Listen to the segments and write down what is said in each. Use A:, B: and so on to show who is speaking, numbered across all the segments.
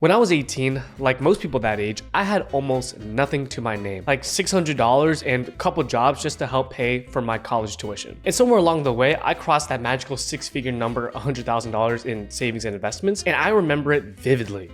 A: When I was 18, like most people that age, I had almost nothing to my name, like $600 and a couple jobs just to help pay for my college tuition. And somewhere along the way, I crossed that magical six-figure number, $100,000 in savings and investments, and I remember it vividly.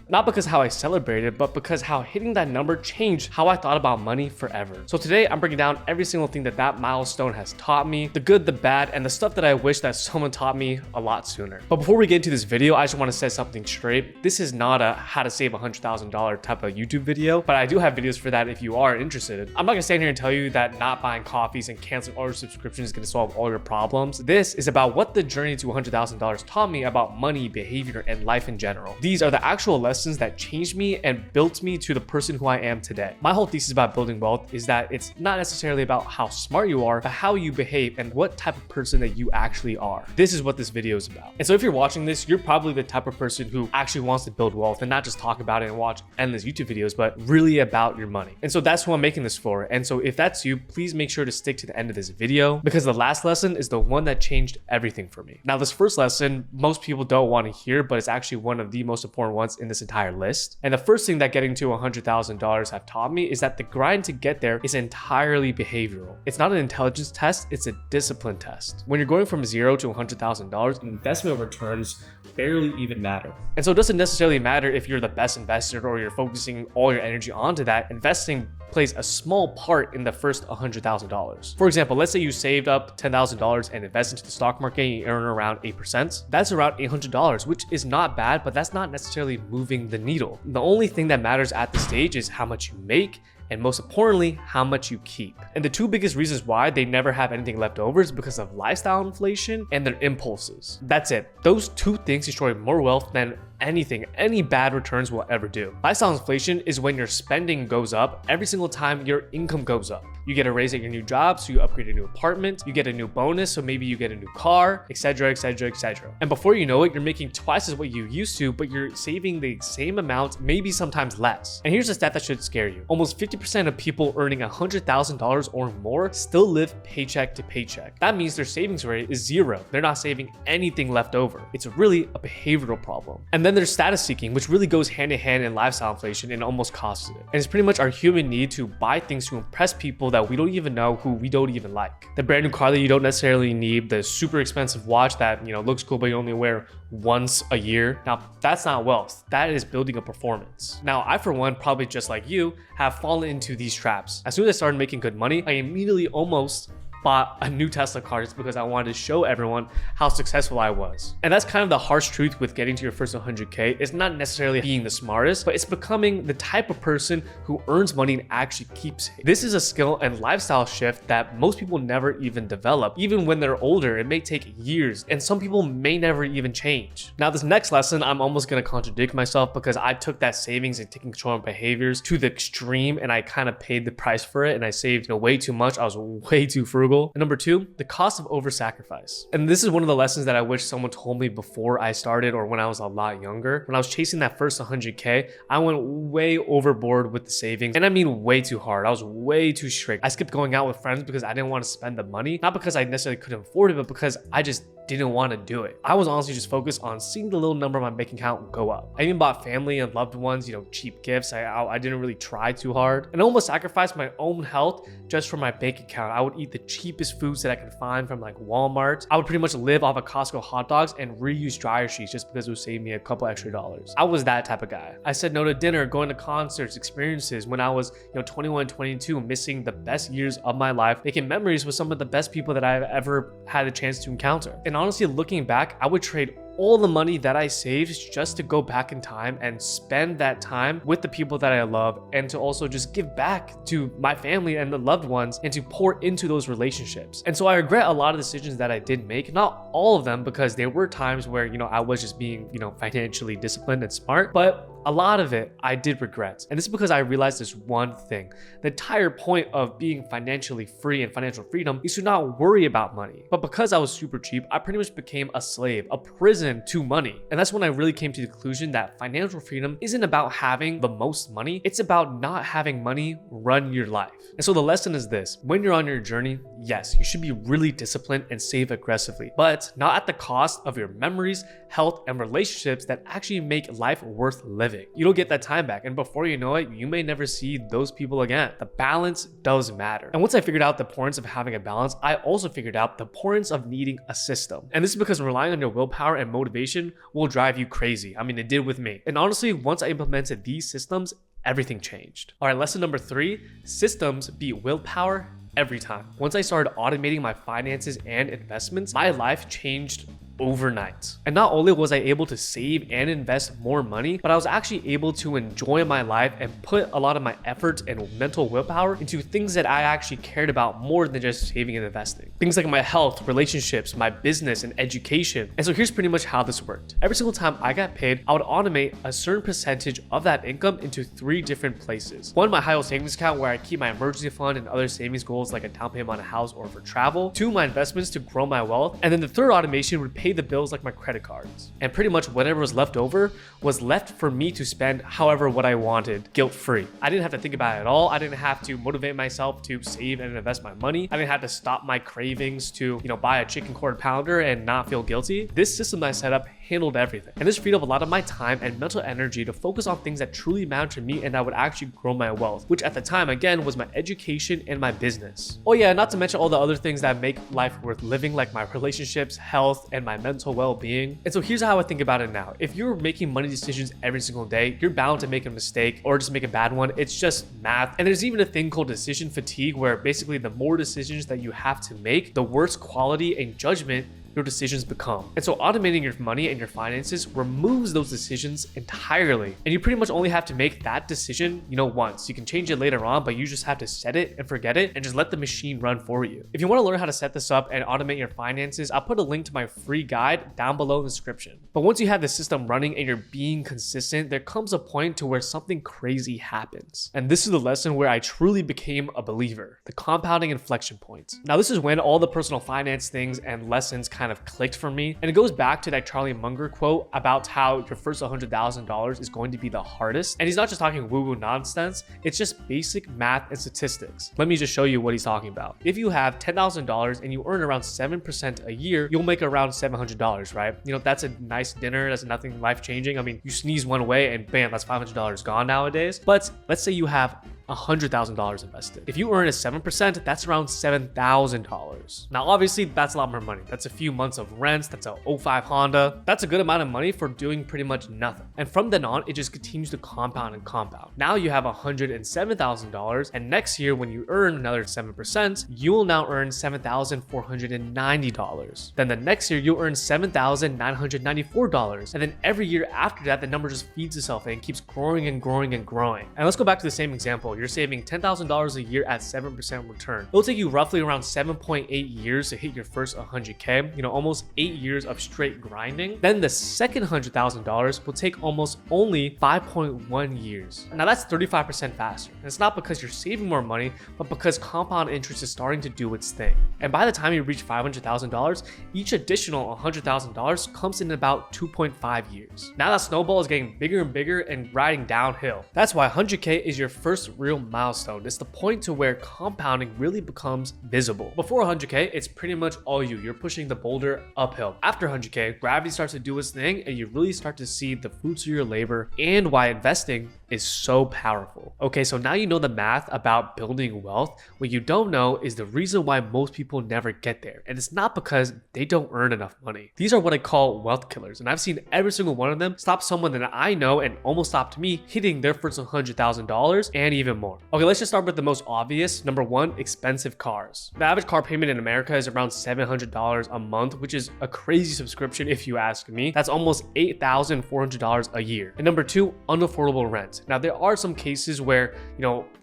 A: Not because how I celebrated, but because how hitting that number changed how I thought about money forever. So today I'm breaking down every single thing that milestone has taught me, the good, the bad, and the stuff that I wish that someone taught me a lot sooner. But before we get into this video, I just want to set something straight. This is not a how to save $100,000 type of YouTube video, but I do have videos for that if you are interested. I'm not gonna stand here and tell you that not buying coffees and canceling all your subscriptions is gonna solve all your problems. This is about what the journey to $100,000 taught me about money, behavior, and life in general. These are the actual lessons that changed me and built me to the person who I am today. My whole thesis about building wealth is that it's not necessarily about how smart you are, but how you behave and what type of person that you actually are. This is what this video is about. And so if you're watching this, you're probably the type of person who actually wants to build wealth and not just talk about it and watch endless YouTube videos, but really about your money. And so that's who I'm making this for. And so if that's you, please make sure to stick to the end of this video because the last lesson is the one that changed everything for me. Now, this first lesson, most people don't want to hear, but it's actually one of the most important ones in this entire list. And the first thing that getting to $100,000 have taught me is that the grind to get there is entirely behavioral. It's not an intelligence test, it's a discipline test. When you're going from $0 to $100,000, investment returns barely even matter. And so it doesn't necessarily matter if you're the best investor or you're focusing all your energy onto that. Investing plays a small part in the first $100,000. For example, let's say you saved up $10,000 and invest into the stock market and you earn around 8%. That's around $800, which is not bad, but that's not necessarily moving the needle. The only thing that matters at this stage is how much you make, and most importantly, how much you keep. And the two biggest reasons why they never have anything left over is because of lifestyle inflation and their impulses. That's it. Those two things destroy more wealth than any bad returns will ever do. Lifestyle inflation is when your spending goes up every single time your income goes up. You get a raise at your new job, so you upgrade a new apartment, you get a new bonus, so maybe you get a new car, etc, etc, etc. And before you know it, you're making twice as what you used to, but you're saving the same amount, maybe sometimes less. And here's a stat that should scare you. Almost 50% of people earning $100,000 or more still live paycheck to paycheck. That means their savings rate is zero. They're not saving anything left over. It's really a behavioral problem. And then there's status seeking, which really goes hand in hand in lifestyle inflation and almost causes it. And it's pretty much our human need to buy things to impress people that we don't even know, who we don't even like. The brand new car that you don't necessarily need, the super expensive watch that looks cool but you only wear once a year. Now, that's not wealth. That is building a performance. Now, I for one, probably just like you, have fallen into these traps. As soon as I started making good money, I immediately almost bought a new Tesla car just because I wanted to show everyone how successful I was. And that's kind of the harsh truth with getting to your first 100K. It's not necessarily being the smartest, but it's becoming the type of person who earns money and actually keeps it. This is a skill and lifestyle shift that most people never even develop. Even when they're older, it may take years, and some people may never even change. Now, this next lesson, I'm almost gonna contradict myself because I took that savings and taking control of behaviors to the extreme, and I kind of paid the price for it, and I saved way too much. I was way too frugal. And number two, the cost of over-sacrifice. And this is one of the lessons that I wish someone told me before I started or when I was a lot younger. When I was chasing that first 100K, I went way overboard with the savings. And I mean way too hard. I was way too strict. I skipped going out with friends because I didn't want to spend the money. Not because I necessarily couldn't afford it, but because I just didn't want to do it. I was honestly just focused on seeing the little number on my bank account go up. I even bought family and loved ones, cheap gifts. I didn't really try too hard and almost sacrificed my own health just for my bank account. I would eat the cheapest foods that I could find from like Walmart. I would pretty much live off of Costco hot dogs and reuse dryer sheets just because it would save me a couple extra dollars. I was that type of guy. I said no to dinner, going to concerts, experiences when I was 21, 22, missing the best years of my life, making memories with some of the best people that I've ever had a chance to encounter. And honestly, looking back, I would trade all the money that I saved just to go back in time and spend that time with the people that I love and to also just give back to my family and the loved ones and to pour into those relationships. And so I regret a lot of decisions that I did make, not all of them, because there were times where, I was just being, financially disciplined and smart, but a lot of it I did regret. And this is because I realized this one thing. The entire point of being financially free and financial freedom is to not worry about money. But because I was super cheap, I pretty much became a slave, a prison to money. And that's when I really came to the conclusion that financial freedom isn't about having the most money, it's about not having money run your life. And so the lesson is this: when you're on your journey, yes, you should be really disciplined and save aggressively, but not at the cost of your memories, health, and relationships that actually make life worth living. You don't get that time back, and before you know it, you may never see those people again. The balance does matter. And once I figured out the importance of having a balance, I also figured out the importance of needing a system. And this is because relying on your willpower and motivation will drive you crazy. I mean, it did with me. And honestly, once I implemented these systems, everything changed. All right, lesson number 3, systems beat willpower every time. Once I started automating my finances and investments, my life changed overnight. And not only was I able to save and invest more money, but I was actually able to enjoy my life and put a lot of my effort and mental willpower into things that I actually cared about more than just saving and investing. Things like my health, relationships, my business, and education. And so here's pretty much how this worked. Every single time I got paid, I would automate a certain percentage of that income into 3 different places. 1, my high-yield savings account, where I keep my emergency fund and other savings goals like a down payment on a house or for travel. 2, my investments to grow my wealth. And then the third automation would pay the bills like my credit cards. And pretty much whatever was left over was left for me to spend however what I wanted, guilt-free. I didn't have to think about it at all. I didn't have to motivate myself to save and invest my money. I didn't have to stop my cravings to, buy a chicken quarter pounder and not feel guilty. This system that I set up handled everything. And this freed up a lot of my time and mental energy to focus on things that truly matter to me and that would actually grow my wealth, which at the time, again, was my education and my business. Oh yeah, not to mention all the other things that make life worth living, like my relationships, health, and my mental well-being. And so here's how I think about it now. If you're making money decisions every single day, you're bound to make a mistake or just make a bad one. It's just math. And there's even a thing called decision fatigue, where basically the more decisions that you have to make, the worse quality and judgment your decisions become. And so automating your money and your finances removes those decisions entirely. And you pretty much only have to make that decision, once. You can change it later on, but you just have to set it and forget it and just let the machine run for you. If you want to learn how to set this up and automate your finances, I'll put a link to my free guide down below in the description. But once you have the system running and you're being consistent, there comes a point to where something crazy happens. And this is the lesson where I truly became a believer: the compounding inflection point. Now, this is when all the personal finance things and lessons kind of clicked for me. And it goes back to that Charlie Munger quote about how your first $100,000 is going to be the hardest. And he's not just talking woo-woo nonsense, it's just basic math and statistics. Let me just show you what he's talking about. If you have $10,000 and you earn around 7% a year, you'll make around $700, right? That's a nice dinner, that's nothing life-changing. I mean, you sneeze one way and bam, that's $500 gone nowadays. But let's say you have $100,000 invested. If you earn a 7%, that's around $7,000. Now, obviously, that's a lot more money. That's a few months of rents. That's a '05 Honda. That's a good amount of money for doing pretty much nothing. And from then on, it just continues to compound and compound. Now you have $107,000, and next year, when you earn another 7%, you will now earn $7,490. Then the next year, you'll earn $7,994. And then every year after that, the number just feeds itself and keeps growing and growing and growing. And let's go back to the same example. You're saving $10,000 a year at 7% return. It'll take you roughly around 7.8 years to hit your first 100K, almost 8 years of straight grinding. Then the second $100,000 will take almost only 5.1 years. Now that's 35% faster. And it's not because you're saving more money, but because compound interest is starting to do its thing. And by the time you reach $500,000, each additional $100,000 comes in about 2.5 years. Now that snowball is getting bigger and bigger and riding downhill. That's why 100K is your first real milestone. It's the point to where compounding really becomes visible. Before 100K, it's pretty much all you. You're pushing the boulder uphill. After 100K, gravity starts to do its thing and you really start to see the fruits of your labor and why investing is so powerful. Okay, so now you know the math about building wealth. What you don't know is the reason why most people never get there. And it's not because they don't earn enough money. These are what I call wealth killers. And I've seen every single one of them stop someone that I know and almost stopped me hitting their first $100,000 and even more. Okay, let's just start with the most obvious. Number 1, expensive cars. The average car payment in America is around $700 a month, which is a crazy subscription if you ask me. That's almost $8,400 a year. And number 2, unaffordable rent. Now, there are some cases where,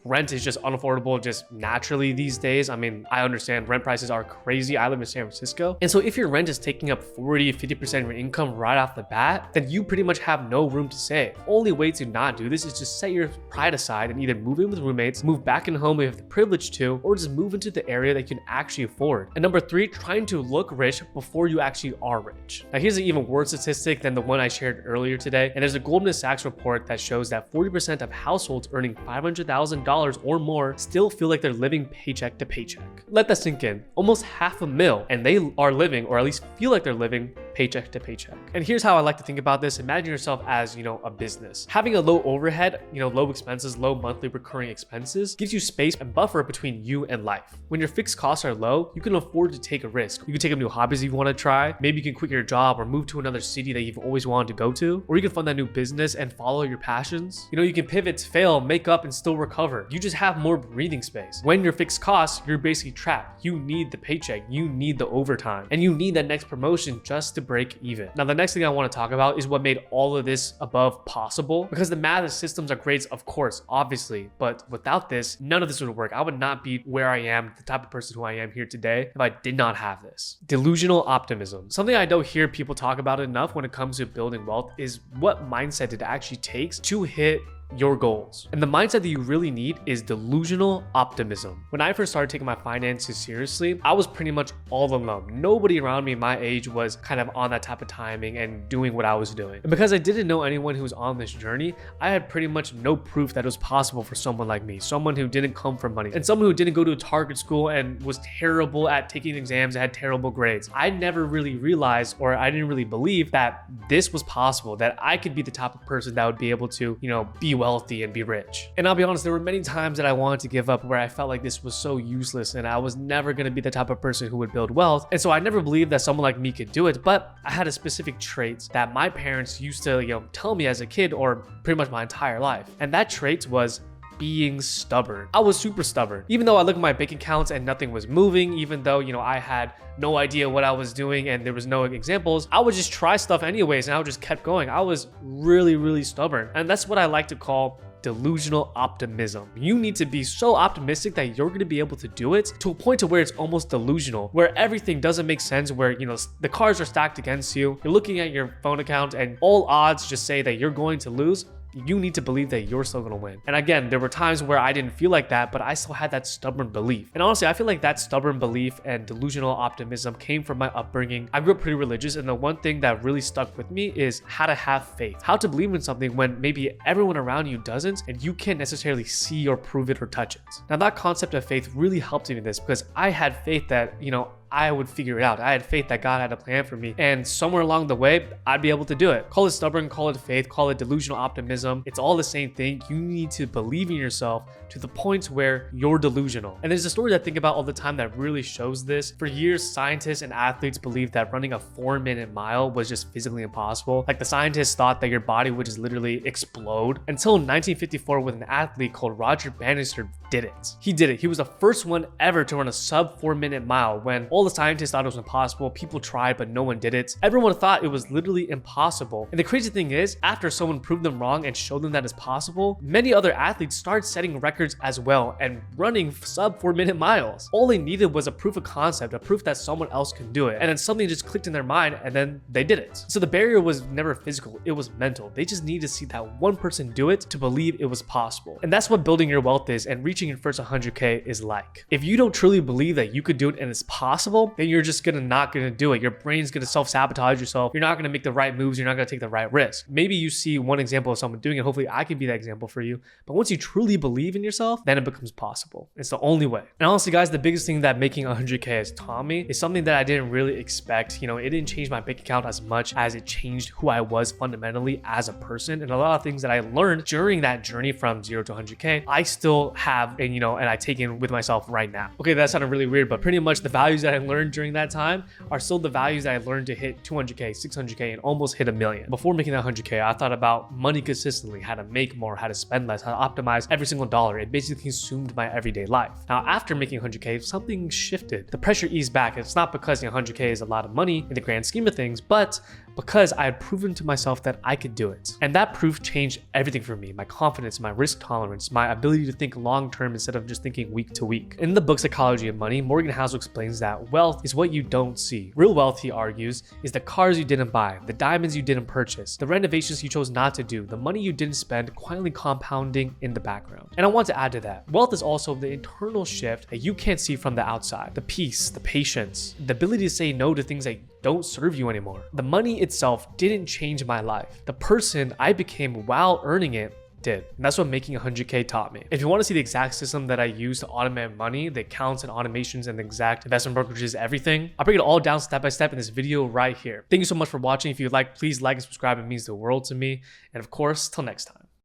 A: rent is just unaffordable just naturally these days. I mean, I understand rent prices are crazy. I live in San Francisco. And so if your rent is taking up 40-50% of your income right off the bat, then you pretty much have no room to save. Only way to not do this is just set your pride aside and either move in with roommates, move back in home if you have the privilege to, or just move into the area that you can actually afford. And number 3, trying to look rich before you actually are rich. Now, here's an even worse statistic than the one I shared earlier today. And there's a Goldman Sachs report that shows that 40% of households earning $500,000 or more still feel like they're living paycheck to paycheck. Let that sink in. Almost half a mil, and they are living, or at least feel like they're living, paycheck to paycheck. And here's how I like to think about this. Imagine yourself as, a business. Having a low overhead, low expenses, low monthly recurring expenses gives you space and buffer between you and life. When your fixed costs are low, you can afford to take a risk. You can take up new hobbies you want to try. Maybe you can quit your job or move to another city that you've always wanted to go to, or you can fund that new business and follow your passions. You can pivot, fail, make up, and still recover. You just have more breathing space. When you're fixed costs, you're basically trapped. You need the paycheck, you need the overtime, and you need that next promotion just to break even. Now, the next thing I want to talk about is what made all of this above possible, because the math and systems are great, of course, obviously, but without this, none of this would work. I would not be where I am, the type of person who I am here today, if I did not have this. Delusional optimism. Something I don't hear people talk about enough when it comes to building wealth is what mindset it actually takes to hit your goals. And the mindset that you really need is delusional optimism. When I first started taking my finances seriously, I was pretty much all alone. Nobody around me my age was kind of on that type of timing and doing what I was doing. And because I didn't know anyone who was on this journey, I had pretty much no proof that it was possible for someone like me, someone who didn't come from money, and someone who didn't go to a target school and was terrible at taking exams and had terrible grades. I never really realized, or I didn't really believe that this was possible, that I could be the type of person that would be able to, be wealthy and be rich. And I'll be honest, there were many times that I wanted to give up where I felt like this was so useless and I was never going to be the type of person who would build wealth. And so I never believed that someone like me could do it, but I had a specific trait that my parents used to, tell me as a kid or pretty much my entire life. And that trait was being stubborn. I was super stubborn. Even though I looked at my bank accounts and nothing was moving, even though, I had no idea what I was doing and there was no examples, I would just try stuff anyways and I would just kept going. I was really, really stubborn. And that's what I like to call delusional optimism. You need to be so optimistic that you're going to be able to do it to a point to where it's almost delusional, where everything doesn't make sense, where, the cards are stacked against you. You're looking at your phone account and all odds just say that you're going to lose. You need to believe that you're still going to win. And again, there were times where I didn't feel like that, but I still had that stubborn belief. And honestly, I feel like that stubborn belief and delusional optimism came from my upbringing. I grew up pretty religious, and the one thing that really stuck with me is how to have faith, how to believe in something when maybe everyone around you doesn't, and you can't necessarily see or prove it or touch it. Now, that concept of faith really helped me in this because I had faith that, I would figure it out. I had faith that God had a plan for me, and somewhere along the way, I'd be able to do it. Call it stubborn, call it faith, call it delusional optimism. It's all the same thing. You need to believe in yourself to the point where you're delusional. And there's a story that I think about all the time that really shows this. For years, scientists and athletes believed that running a 4-minute mile was just physically impossible. Like the scientists thought that your body would just literally explode until 1954 when an athlete called Roger Bannister did it. He did it. He was the first one ever to run a sub 4-minute mile when all the scientists thought it was impossible. People tried, but no one did it. Everyone thought it was literally impossible. And the crazy thing is, after someone proved them wrong and showed them that it's possible, many other athletes started setting records as well and running sub 4-minute miles. All they needed was a proof of concept, a proof that someone else can do it. And then something just clicked in their mind and then they did it. So the barrier was never physical, it was mental. They just needed to see that one person do it to believe it was possible. And that's what building your wealth is and reaching your first 100K is like. If you don't truly believe that you could do it and it's possible, then you're just not gonna do it. Your brain's gonna self-sabotage yourself. You're not gonna make the right moves. You're not gonna take the right risk. Maybe you see one example of someone doing it. Hopefully I can be that example for you. But once you truly believe in yourself, then it becomes possible. It's the only way. And honestly, guys, the biggest thing that making 100K has taught me is something that I didn't really expect. It didn't change my bank account as much as it changed who I was fundamentally as a person. And a lot of things that I learned during that journey from 0 to 100K, I still have and I take in with myself right now. Okay, that sounded really weird, but pretty much the values that I learned during that time are still the values that I learned to hit 200K, 600K, and almost hit $1 million. Before making that 100K, I thought about money consistently, how to make more, how to spend less, how to optimize every single dollar. It basically consumed my everyday life. Now, after making 100K, something shifted. The pressure eased back. It's not because 100K is a lot of money in the grand scheme of things, but because I had proven to myself that I could do it. And that proof changed everything for me: my confidence, my risk tolerance, my ability to think long-term instead of just thinking week to week. In the book Psychology of Money, Morgan Housel explains that wealth is what you don't see. Real wealth, he argues, is the cars you didn't buy, the diamonds you didn't purchase, the renovations you chose not to do, the money you didn't spend quietly compounding in the background. And I want to add to that, wealth is also the internal shift that you can't see from the outside. The peace, the patience, the ability to say no to things that don't serve you anymore. The money itself didn't change my life. The person I became while earning it did. And that's what making 100K taught me. If you want to see the exact system that I use to automate money, the accounts and automations and the exact investment brokerages, everything, I'll break it all down step by step in this video right here. Thank you so much for watching. If you like, please like and subscribe. It means the world to me. And of course, till next time.